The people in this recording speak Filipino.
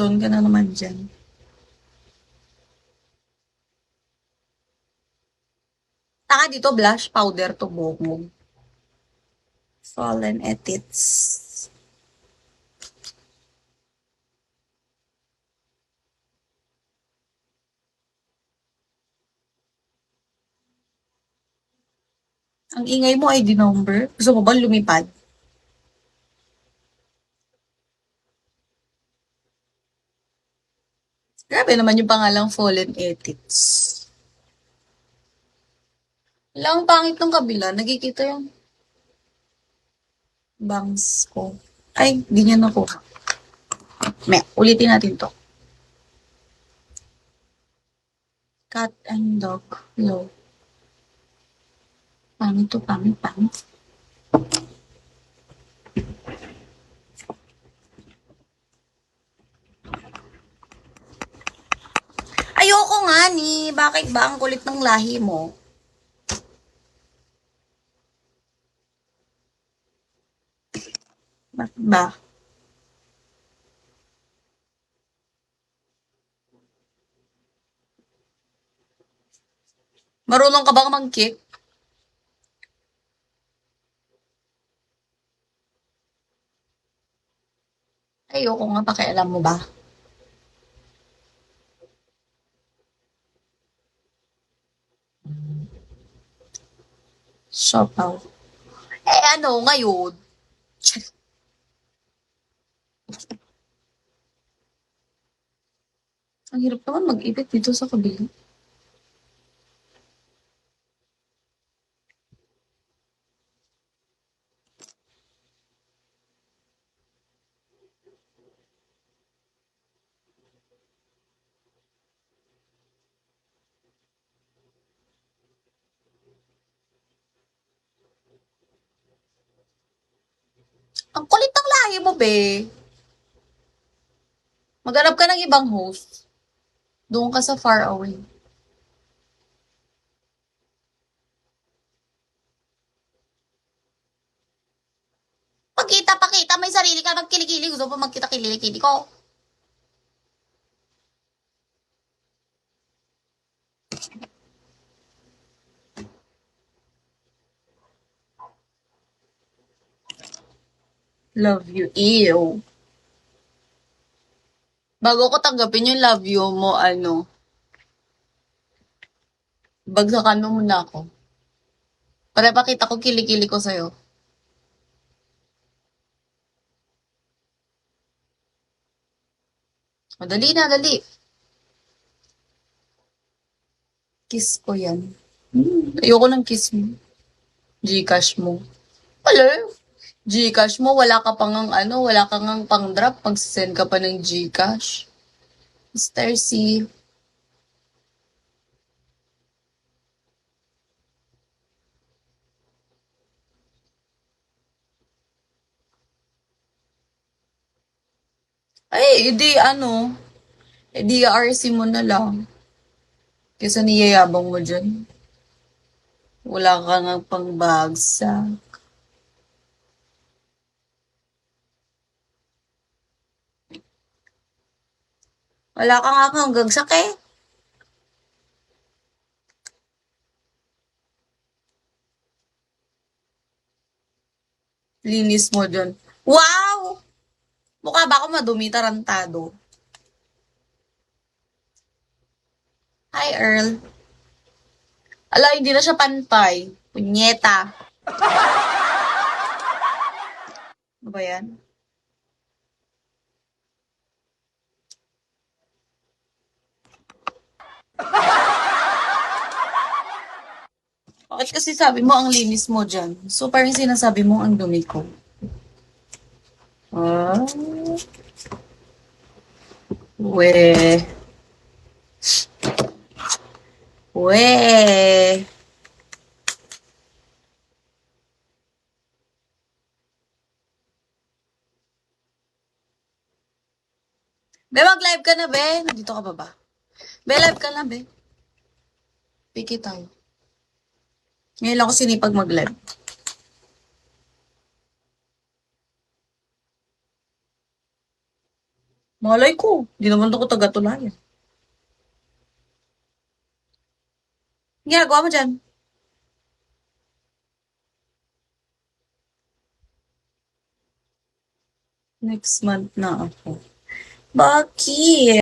Doon ka na naman dyan. Taka dito, blush powder to buhok mo. Fallen Edits. Ang ingay mo ID number. Gusto mo ba lumipad? Grabe naman yung pangalang Fallen Edits. Lang pangit ng kabila. Nagkikita yung bangs ko. Ay, di niya nakuha. Ulitin natin to. Cat and dog. Low. Pangit to, pangit, pangit. Ayoko nga ni. Bakit ba ang kulit ng lahi mo? Bakit ba? Marunong ka bang mag-kick? Ayoko nga, pakialam mo ba? Siopaw. Ano, ngayon? Ang hirap naman mag-ibit dito sa kabila. Ang kulit ng lahi mo, be. Maghanap ka ng ibang host. Doon ka sa far away. Pagkita, pakita, may sarili ka magkilikili. Gusto mo magkita kilikili ko? Love you, ew. Bago ko tanggapin yung love you mo, bagsakan mo muna ako. Para pakita ko kilikili ko sa'yo. O, dali na, dali. Kiss ko yan. Ayoko ng kiss mo. Gcash mo. Wala. Gcash mo, wala ka pang wala ka ngang pang-drop. Pag-send ka pa ng Gcash. Mr. C. Ay, edi RC mo na lang. Kesa niyayabang mo dyan. Wala ka nga pang-bagsak. Wala ka nga hanggang sakit. Linis mo dyan. Wow! Mukha ba ako madumi, tarantado? Hi, Earl. Ala, hindi na siya pantay. Punyeta. Ano ba yan? Bakit kasi sabi mo ang linis mo dyan? So, parang sinasabi mo ang dumi ko. Ah? We. We. Be, mag-live ka na, be. Nandito ka ba ba? Be, live ka na, be. Piki tayo. Ngayon lang ako sinipag mag-live. Malay ko, di naman ako taga-Tulayan. Ang ginagawa mo dyan? Next month na ako. Bakit?